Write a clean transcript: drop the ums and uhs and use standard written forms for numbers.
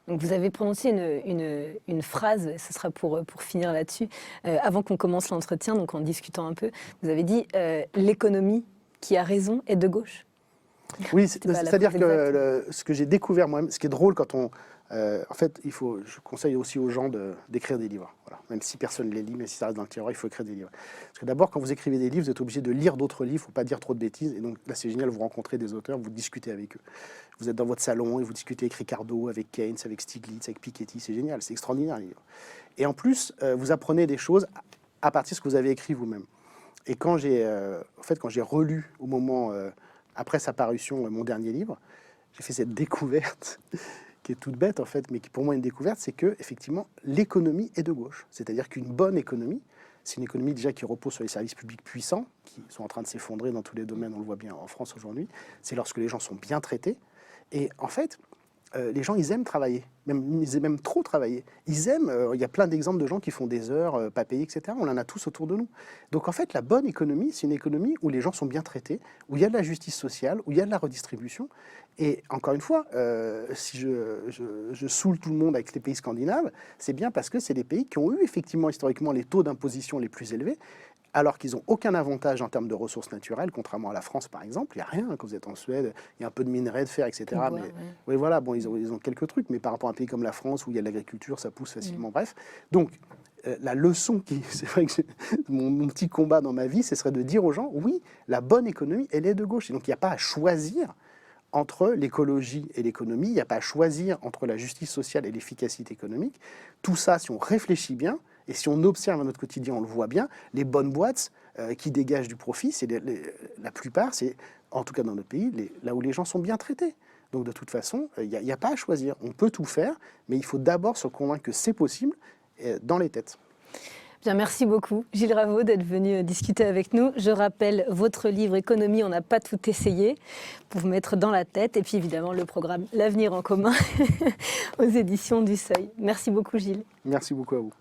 Donc vous avez prononcé une phrase, et ce sera pour finir là-dessus, avant qu'on commence l'entretien, donc en discutant un peu, vous avez dit l'économie qui a raison est de gauche. Oui, C'était pas la c'est-à-dire phrase que exacte. ce que j'ai découvert moi-même, ce qui est drôle quand on... en fait, je conseille aussi aux gens d'écrire des livres. Voilà. Même si personne ne les lit, mais si ça reste dans le tiroir, il faut écrire des livres. Parce que d'abord, quand vous écrivez des livres, vous êtes obligé de lire d'autres livres, il ne faut pas dire trop de bêtises. Et donc là, c'est génial, vous rencontrez des auteurs, vous discutez avec eux. Vous êtes dans votre salon et vous discutez avec Ricardo, avec Keynes, avec Stiglitz, avec Piketty. C'est génial, c'est extraordinaire, les livres. Et en plus, vous apprenez des choses à partir de ce que vous avez écrit vous-même. Et quand j'ai relu au moment... après sa parution, mon dernier livre, j'ai fait cette découverte qui est toute bête en fait, mais qui pour moi est une découverte, c'est que effectivement l'économie est de gauche. C'est-à-dire qu'une bonne économie, c'est une économie déjà qui repose sur les services publics puissants, qui sont en train de s'effondrer dans tous les domaines, on le voit bien en France aujourd'hui. C'est lorsque les gens sont bien traités. Et en fait, les gens, ils aiment travailler, ils aiment même trop travailler. Ils aiment, il y a plein d'exemples de gens qui font des heures pas payées, etc. On en a tous autour de nous. Donc en fait, la bonne économie, c'est une économie où les gens sont bien traités, où il y a de la justice sociale, où il y a de la redistribution. Et encore une fois, si je saoule tout le monde avec les pays scandinaves, c'est bien parce que c'est des pays qui ont eu effectivement historiquement les taux d'imposition les plus élevés, alors qu'ils n'ont aucun avantage en termes de ressources naturelles, contrairement à la France par exemple. Il n'y a rien quand vous êtes en Suède, il y a un peu de minerais, de fer, etc. Bois, Mais ouais. oui, voilà, bon, ils ont quelques trucs, mais par rapport à un pays comme la France où il y a de l'agriculture, ça pousse facilement, bref. Donc, la leçon c'est vrai que mon petit combat dans ma vie, ce serait de dire aux gens, oui, la bonne économie, elle est de gauche. Et donc, il n'y a pas à choisir entre l'écologie et l'économie, il n'y a pas à choisir entre la justice sociale et l'efficacité économique. Tout ça, si on réfléchit bien, et si on observe à notre quotidien, on le voit bien, les bonnes boîtes qui dégagent du profit, c'est la plupart, c'est, en tout cas dans notre pays, là où les gens sont bien traités. Donc de toute façon, il n'y a pas à choisir. On peut tout faire, mais il faut d'abord se convaincre que c'est possible dans les têtes. Bien, merci beaucoup, Gilles Raveau, d'être venu discuter avec nous. Je rappelle votre livre Économie, on n'a pas tout essayé, pour vous mettre dans la tête. Et puis évidemment, le programme L'avenir en commun aux éditions du Seuil. Merci beaucoup, Gilles. Merci beaucoup à vous.